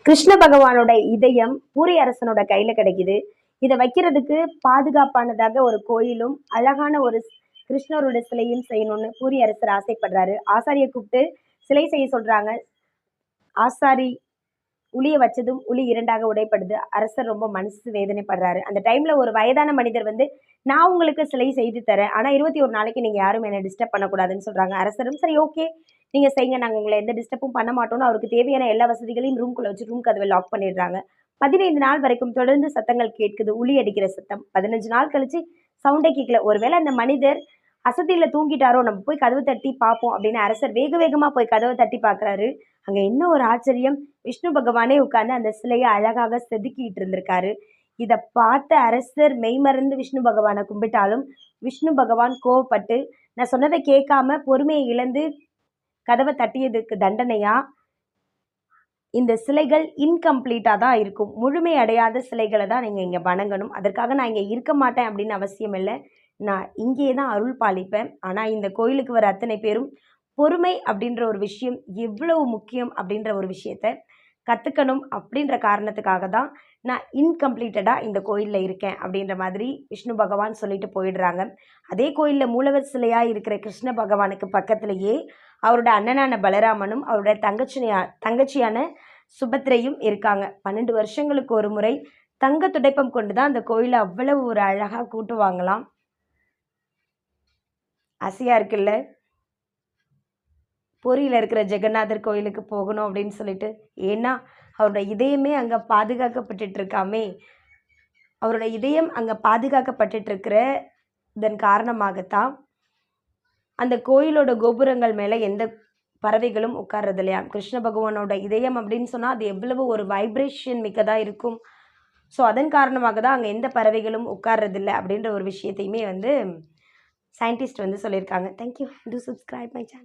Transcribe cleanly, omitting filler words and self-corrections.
கிருஷ்ண பகவானோட இதயம் பூரி அரசனோட கையில கிடைக்குது. இதை வைக்கிறதுக்கு பாதுகாப்பானதாக ஒரு கோயிலும் அழகான ஒரு கிருஷ்ணரோட சிலையும் செய்யணும்னு பூரி அரசர் ஆசைப்படுறாரு. ஆசாரியை கூப்பிட்டு சிலை செய்ய சொல்றாங்க. ஆசாரி உளிய வச்சதும் உளி இரண்டாக உடைப்படுது. அரசர் ரொம்ப மனசு வேதனைப்படுறாரு. அந்த டைம்ல ஒரு வயதான மனிதர் வந்து, நான் உங்களுக்கு சிலை செய்து தரேன், ஆனா 21 நாளைக்கு நீங்க யாரும் என்ன டிஸ்டர்ப் பண்ணக்கூடாதுன்னு சொல்றாங்க. அரசரும் சரி ஓகே, நீங்க செய்யுங்க, நாங்க உங்களை எந்த டிஸ்டர்பும் பண்ண மாட்டோம்னு அவருக்கு தேவையான எல்லா வசதிகளையும் ரூம்குள்ள வச்சு ரூம் கதவை லாக் பண்ணிடுறாங்க. 15 நாள் வரைக்கும் தொடர்ந்து சத்தங்கள் கேட்குது, உளி அடிக்கிற சத்தம். 15 நாள் கழிச்சு சவுண்டே கேட்கல. ஒருவேளை அந்த மனிதர் அசதியில தூங்கிட்டாரோ, நம்ம போய் கதவு தட்டி பார்ப்போம் அப்படின்னு அரசர் வேக வேகமா போய் கதவை தட்டி பார்க்கறாரு. அங்க என்ன ஒரு ஆச்சரியம்! விஷ்ணு பகவானே உட்கார்ந்து அந்த சிலையை அழகாக செதுக்கிட்டு இருந்திருக்காரு. இத பார்த்த அரசர் மெய்மறந்து விஷ்ணு பகவானை கும்பிட்டாலும், விஷ்ணு பகவான் கோவப்பட்டு, நான் சொன்னதை கேட்காம பொறுமையை இழந்து கதவை தட்டியதுக்கு தண்டனையா, இந்த சிலைகள் இன்கம்ப்ளீட்டா தான் இருக்கும். முழுமை அடையாத சிலைகளை தான் நீங்க இங்க வணங்கணும். அதற்காக நான் இங்க இருக்க மாட்டேன் அப்படின்னு அவசியம் இல்லை. நான் இங்கே தான் அருள் பாலிப்பேன். ஆனா இந்த கோயிலுக்கு வர அத்தனை பேரும் பொறுமை அப்படின்ற ஒரு விஷயம் எவ்வளவு முக்கியம் அப்படின்ற ஒரு விஷயத்த கற்றுக்கணும் அப்படின்ற காரணத்துக்காக தான் நான் இன்கம்ப்ளீட்டடாக இந்த கோயிலில் இருக்கேன் அப்படின்ற மாதிரி விஷ்ணு பகவான் சொல்லிட்டு போயிடுறாங்க. அதே கோயிலில் மூலவர் சிலையாக இருக்கிற கிருஷ்ண பகவானுக்கு பக்கத்திலேயே அவரோட அண்ணனான பலராமனும் அவரோட தங்கச்சியான சுபத்ரையும் இருக்காங்க. 12 வருஷங்களுக்கு ஒரு முறை தங்க துடைப்பம் கொண்டு தான் அந்த கோயிலை அவ்வளவு ஒரு அழகாக கூட்டுவாங்களாம். ஆசையாக இருக்குல்ல? பூரியில் இருக்கிற ஜெகநாதர் கோயிலுக்கு போகணும் அப்படின்னு சொல்லிட்டு. ஏன்னா அவரோட இதயமே அங்கே பாதுகாக்கப்பட்டு இருக்காமே. அவரோட இதயம் அங்கே பாதுகாக்கப்பட்டு இருக்கிற இதன் காரணமாகத்தான் அந்த கோயிலோட கோபுரங்கள் மேலே எந்த பறவைகளும் உட்கார்றது இல்லையா. கிருஷ்ண பகவானோட இதயம் அப்படின்னு சொன்னால் அது எவ்வளவு ஒரு வைப்ரேஷன் மிக்கதாக இருக்கும். ஸோ அதன் காரணமாக தான் அங்கே எந்த பறவைகளும் உட்கார்றதில்லை அப்படின்ற ஒரு விஷயத்தையுமே வந்து சயின்டிஸ்ட் வந்து சொல்லியிருக்காங்க. Thank you. Two subscribe my channel.